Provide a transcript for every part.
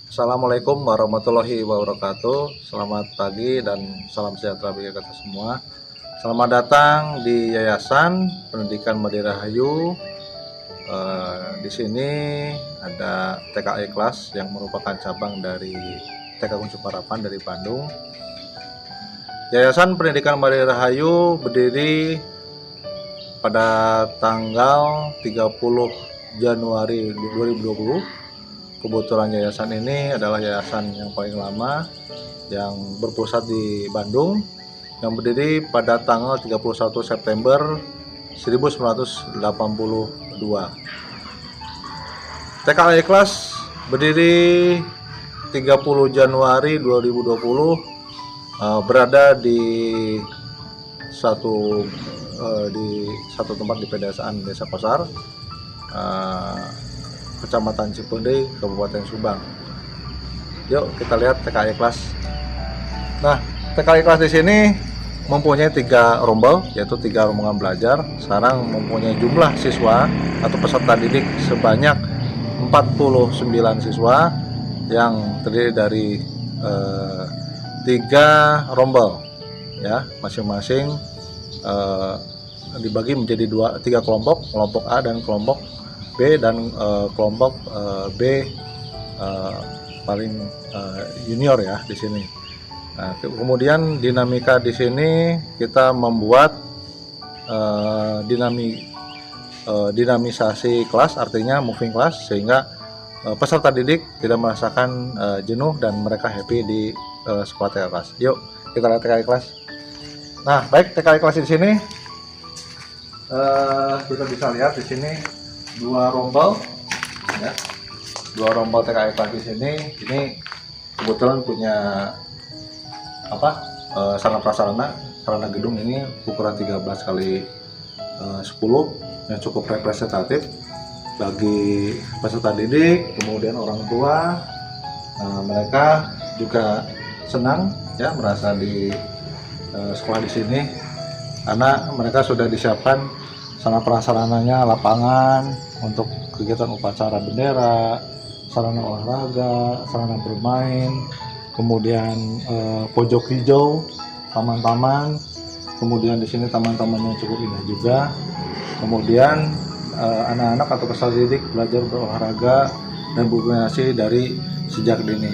Assalamualaikum warahmatullahi wabarakatuh. Selamat pagi dan salam sejahtera bagi kita semua. Selamat datang di Yayasan Pendidikan Madi Rahayu. Di sini ada TK Ikhlas yang merupakan cabang dari TK Kuncup Harapan dari Bandung. Yayasan Pendidikan Madi Rahayu berdiri pada tanggal 30 Januari 2020. Kebetulan yayasan ini adalah yayasan yang paling lama yang berpusat di Bandung, yang berdiri pada tanggal 31 September 1982. TK Ikhlas berdiri 30 Januari 2020, berada di satu tempat di pedesaan Desa Pasar, Kecamatan Cipendei, Kabupaten Subang. Yuk kita lihat TK Ikhlas. Nah, TK Ikhlas di sini mempunyai 3 rombel, yaitu 3 rombongan belajar. Sekarang mempunyai jumlah siswa atau peserta didik sebanyak 49 siswa yang terdiri dari 3 rombel, ya, masing-masing dibagi menjadi 3 kelompok, kelompok A dan kelompok B, dan kelompok B paling junior ya di sini. Nah, kemudian dinamika di sini kita membuat dinamisasi kelas, artinya moving class, sehingga peserta didik tidak merasakan jenuh dan mereka happy di sekolah TK Ikhlas. Yuk kita lihat TK Ikhlas. Nah, baik, TK Ikhlas di sini kita bisa lihat di sini 2 rombel, ya, 2 rombel TK Ikhlas di sini. Ini kebetulan punya sarana gedung ini ukuran 13 kali 10 yang cukup representatif bagi peserta didik, kemudian orang tua. Mereka juga senang ya merasa di sekolah di sini karena mereka sudah disiapkan sarana prasarananya, lapangan untuk kegiatan upacara bendera, sarana olahraga, sarana bermain, kemudian pojok hijau, taman-taman, kemudian di sini taman-tamannya cukup indah juga. Kemudian anak-anak atau peserta didik belajar berolahraga dan berkoordinasi dari sejak dini.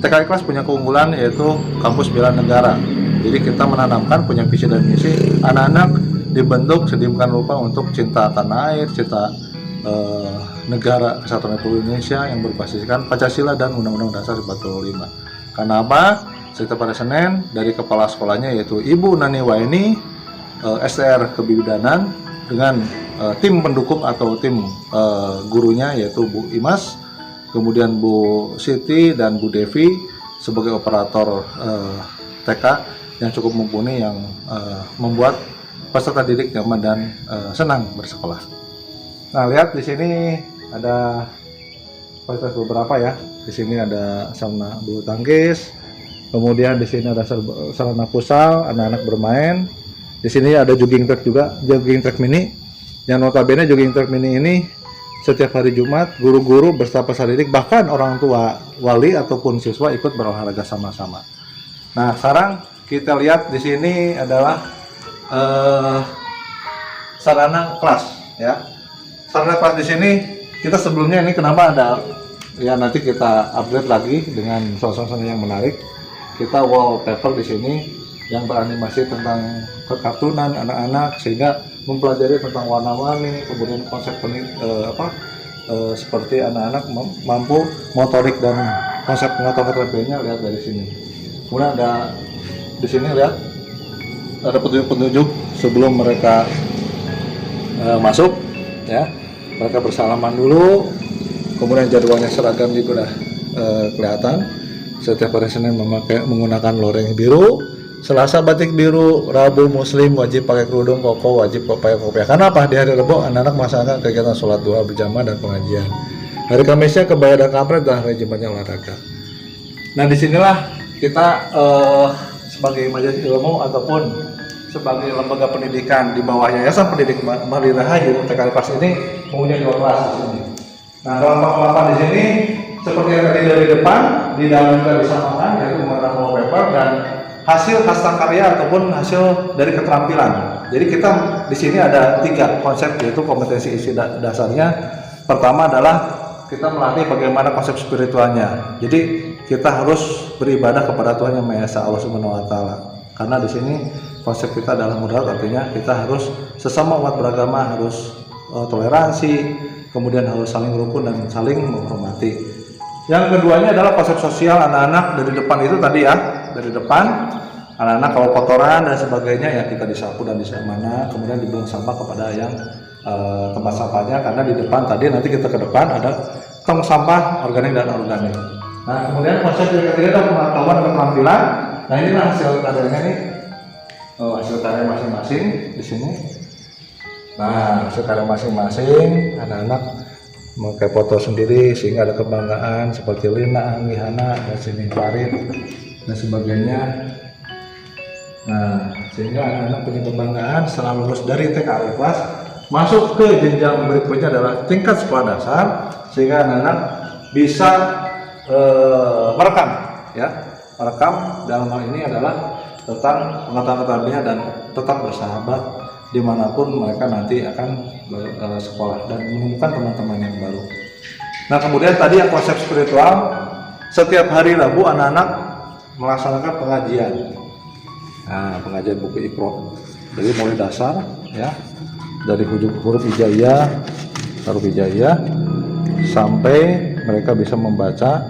TK Ikhlas punya keunggulan yaitu kampus bela negara. Jadi kita menanamkan, punya visi dan misi, anak-anak dibentuk sedemikian rupa untuk cinta tanah air, cinta negara Kesatuan Republik Indonesia yang berbasiskan Pancasila dan Undang-Undang Dasar 45. Karena apa? Setiap pada Senin dari kepala sekolahnya yaitu Ibu Nani Waini, STR Kebidanan, dengan tim pendukung atau tim gurunya yaitu Bu Imas, kemudian Bu Siti dan Bu Devi sebagai operator TK yang cukup mumpuni, yang membuat peserta didik nyaman dan senang bersekolah. Nah, lihat di sini ada fasilitas beberapa ya. Di sini ada sarana bulu tangkis, kemudian di sini ada sarana futsal, anak-anak bermain. Di sini ada jogging track juga, jogging track mini. Yang notabene jogging track mini ini setiap hari Jumat guru-guru beserta peserta didik, bahkan orang tua, wali ataupun siswa ikut berolahraga sama-sama. Nah, sekarang kita lihat di sini adalah sarana kelas ya. Sarana kelas di sini kita sebelumnya ini kenapa ada ya, nanti kita update lagi dengan suasana yang menarik. Kita wallpaper di sini yang beranimasi tentang kekartunan anak-anak sehingga mempelajari tentang warna-warni, kemudian konsep seperti anak-anak mampu motorik dan konsep pengetahuan lainnya. Lihat dari sini. Kemudian ada di sini lihat ada petunjuk-petunjuk sebelum mereka masuk ya. Mereka bersalaman dulu, kemudian jadwalnya seragam juga udah kelihatan. Setiap hari Senin menggunakan loreng biru, Selasa batik biru, Rabu Muslim wajib pakai kerudung koko, wajib pakai kopiah. Karena apa? Di hari Rabu anak-anak melaksanakan kegiatan sholat duha berjamaah dan pengajian. Hari Kamisnya kebaya dan kampret dan hari Jumatnya olahraga. Nah, disinilah kita sebagai majelis ilmu ataupun sebagai lembaga pendidikan di bawah Yayasan Pendidikan Madi Rahayu, TK Ikhlas ini mempunyai 2 kelas di sini. Nah, kelompok 8 di sini seperti yang tadi dari depan, di dalam juga bisa makan, yaitu menggunakan wallpaper dan hasil hasta karya ataupun hasil dari keterampilan. Jadi kita di sini ada 3 konsep, yaitu kompetensi isi dasarnya. Pertama adalah kita melatih bagaimana konsep spiritualnya. Jadi kita harus beribadah kepada Tuhan Yang Maha Esa, Allah Subhanahu Wa Taala. Karena di sini konsep kita adalah moderat, artinya kita harus sesama umat beragama harus toleransi, kemudian harus saling rukun dan saling menghormati. Yang keduanya adalah konsep sosial anak-anak dari depan itu tadi ya, dari depan anak-anak kalau kotoran dan sebagainya ya kita disapu dan mana, kemudian dibuang sampah kepada yang tempat sampahnya, karena di depan tadi nanti kita ke depan ada tong sampah organik dan anorganik. Nah kemudian konsep yang ketiga adalah pengetahuan dan keterampilan. Nah inilah hasil karyanya nih, hasil karya masing-masing di sini. Nah hasil karya masing-masing anak-anak memakai foto sendiri sehingga ada kebanggaan seperti Lina, Anggihana, dan sini Farid dan sebagainya. Nah sehingga anak-anak punya kebanggaan setelah lulus dari TK Al-Ikhlas masuk ke jenjang berikutnya adalah tingkat sekolah dasar, sehingga anak-anak bisa merekam ya, merekam dalam hal ini adalah tentang pengetahuan dan tetap bersahabat dimanapun mereka nanti akan bersekolah dan menemukan teman-teman yang baru. Nah kemudian tadi yang konsep spiritual, setiap hari Rabu anak-anak melaksanakan pengajian. Nah pengajian buku Iqra, jadi mulai dasar ya, dari huruf hijaiyah sampai mereka bisa membaca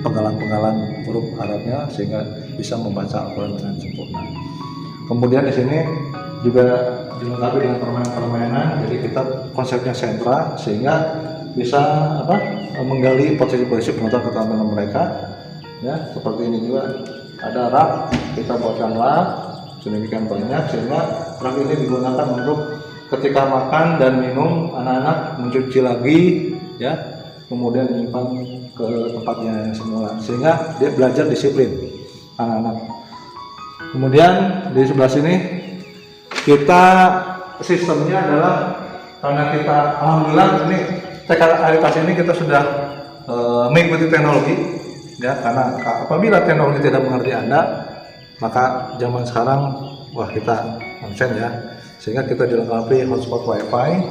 penggalan-penggalan huruf Arabnya sehingga bisa membaca Al-Quran dengan sempurna. Kemudian di sini juga dilengkapi dengan permainan-permainan, jadi kita konsepnya sentra sehingga bisa menggali potensi penonton keterampilan mereka ya. Seperti ini juga ada rak, kita buatkan rak sedemikian banyak sehingga rak ini digunakan untuk ketika makan dan minum anak-anak mencuci lagi ya, kemudian menyimpan ke tempatnya semula sehingga dia belajar disiplin anak-anak. Kemudian di sebelah sini kita sistemnya adalah karena kita alhamdulillah ini TK Al-Ikhlas ini kita sudah mengikuti teknologi ya, karena apabila teknologi tidak mengerti Anda maka zaman sekarang wah kita absen ya, sehingga kita dilengkapi hotspot wifi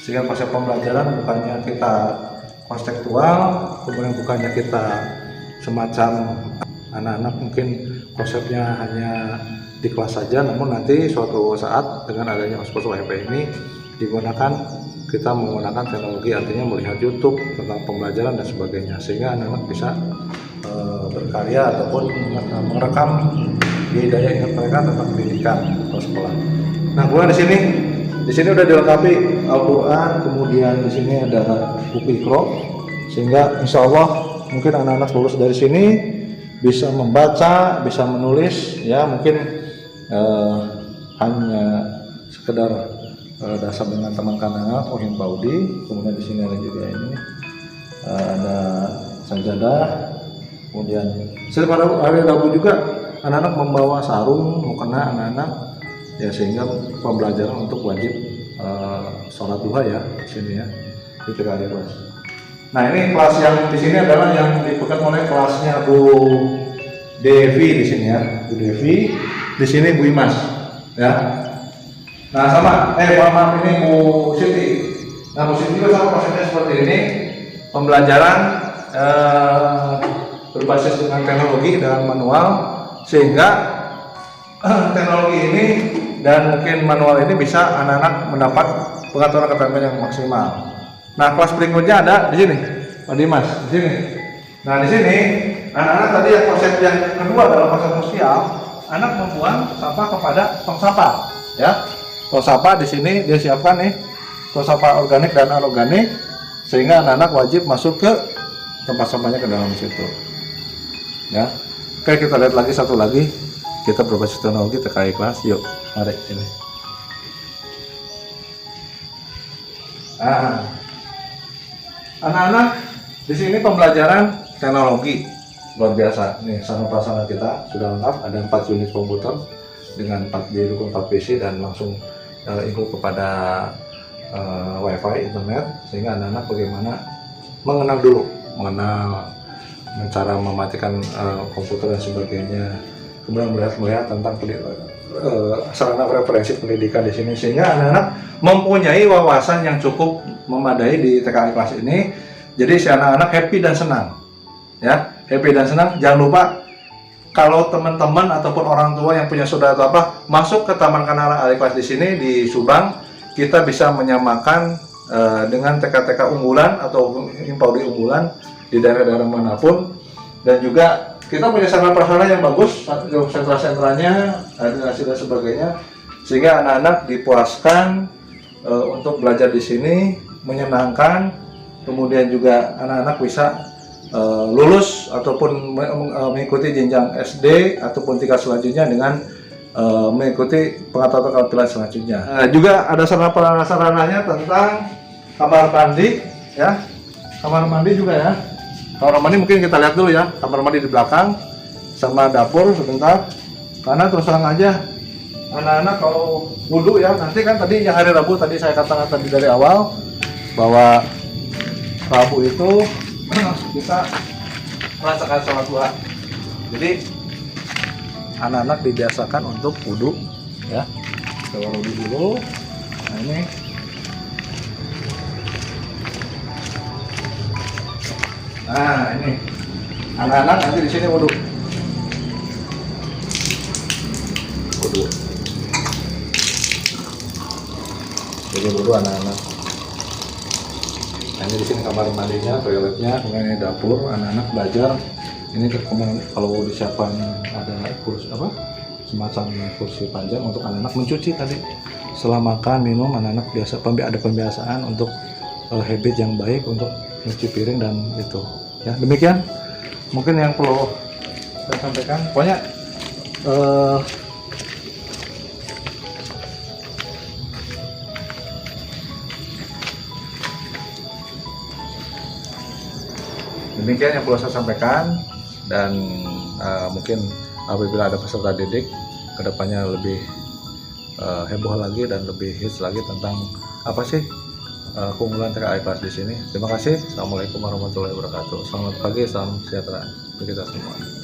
sehingga konsep pembelajaran bukannya kita konseptual, kemudian bukannya kita semacam anak-anak mungkin konsepnya hanya di kelas saja, namun nanti suatu saat dengan adanya hotspot wifi ini digunakan, kita menggunakan teknologi artinya melihat YouTube tentang pembelajaran dan sebagainya sehingga anak-anak bisa berkarya ataupun merekam budaya ingat mereka tentang pendidikan atau sekolah. Nah, kemudian di sini udah dilengkapi Al-Quran, kemudian di sini ada buku Iqra, sehingga insya Allah mungkin anak-anak lulus dari sini bisa membaca, bisa menulis, ya mungkin hanya sekedar dasar dengan teman kanangan, Ohim Paudi. Kemudian di sini ada juga ini ada sajadah. Kemudian pada hari Rabu juga anak-anak membawa sarung, mukena anak-anak ya, sehingga pembelajaran untuk wajib sholat duha ya di sini ya di TK kelas. Nah ini kelas yang di sini adalah yang dipegang oleh kelasnya Bu Devi di sini ya, Bu Devi. Di sini Bu Imas ya. Nah sama maaf ini Bu Siti. Nah Bu Siti juga sama konsepnya seperti ini, pembelajaran berbasis dengan teknologi dan manual, sehingga teknologi ini dan mungkin manual ini bisa anak-anak mendapat pengetahuan keterampilan yang maksimal. Nah kelas berikutnya ada di sini Pak Dimas di sini. Nah di sini anak-anak tadi yang konsep yang kedua adalah konsep sosial, anak membuang sampah kepada tong sampah ya. Tong sampah di sini dia siapkan nih tong sampah organik dan anorganik, sehingga anak-anak wajib masuk ke tempat sampahnya ke dalam situ ya. Oke, kita lihat lagi satu lagi, kita berbasis teknologi TK Kelas. Yuk mari sini. Anak-anak di sini pembelajaran teknologi luar biasa nih. Sama prasarana kita sudah lengkap, ada 4 unit komputer dengan 4 PC dan langsung include kepada wifi internet, sehingga anak-anak bagaimana mengenal dulu, cara mematikan komputer dan sebagainya, kemudian melihat tentang sarana preferensi pendidikan di sini, sehingga anak-anak mempunyai wawasan yang cukup memadai di TKA kelas ini. Jadi si anak-anak happy dan senang, ya, happy dan senang. Jangan lupa kalau teman-teman ataupun orang tua yang punya saudara atau apa masuk ke Taman Kanak-Kanak Ali kelas di sini di Subang, kita bisa menyamakan dengan TK-TK unggulan atau Himpaudi unggulan di daerah-daerah manapun. Dan juga kita punya sarana prasarana yang bagus, sentra-sentranya, administrasi dan sebagainya, sehingga anak-anak dipuaskan untuk belajar di sini, menyenangkan. Kemudian juga anak-anak bisa lulus ataupun mengikuti jenjang SD ataupun tingkat selanjutnya dengan mengikuti pengetahuan keterampilan selanjutnya. Juga ada sarana-sarananya tentang kamar mandi, ya, kamar mandi juga ya. Kamar mandi mungkin kita lihat dulu ya, kamar mandi di belakang sama dapur sebentar. Karena terus terang aja anak-anak kalau wudhu ya, nanti kan tadi yang hari Rabu tadi saya katakan tadi dari awal bahwa Rabu itu kita merasakan sholat duha. Jadi anak-anak dibiasakan untuk wudhu ya. Kita wudhu dulu. Nah ini. Nah ini anak-anak nanti di sini wudhu. Wudhu. Jadi wudhu anak-anak. Nah, ini di sini kamar mandinya, toiletnya, kemudian ini dapur. Anak-anak belajar. Ini kalau disiapkan ada kursi apa? Semacam kursi panjang untuk anak-anak mencuci tadi. Setelah makan, minum, anak-anak biasa ada pembiasaan untuk habit yang baik untuk mencuci piring dan itu. Ya, demikian mungkin yang perlu saya sampaikan. Pokoknya demikian yang perlu saya sampaikan. Dan mungkin apabila ada peserta didik kedepannya lebih heboh lagi dan lebih hits lagi tentang apa sih keunggulan TKA kelas di sini. Terima kasih. Assalamualaikum warahmatullahi wabarakatuh. Selamat pagi, salam sejahtera untuk kita semua.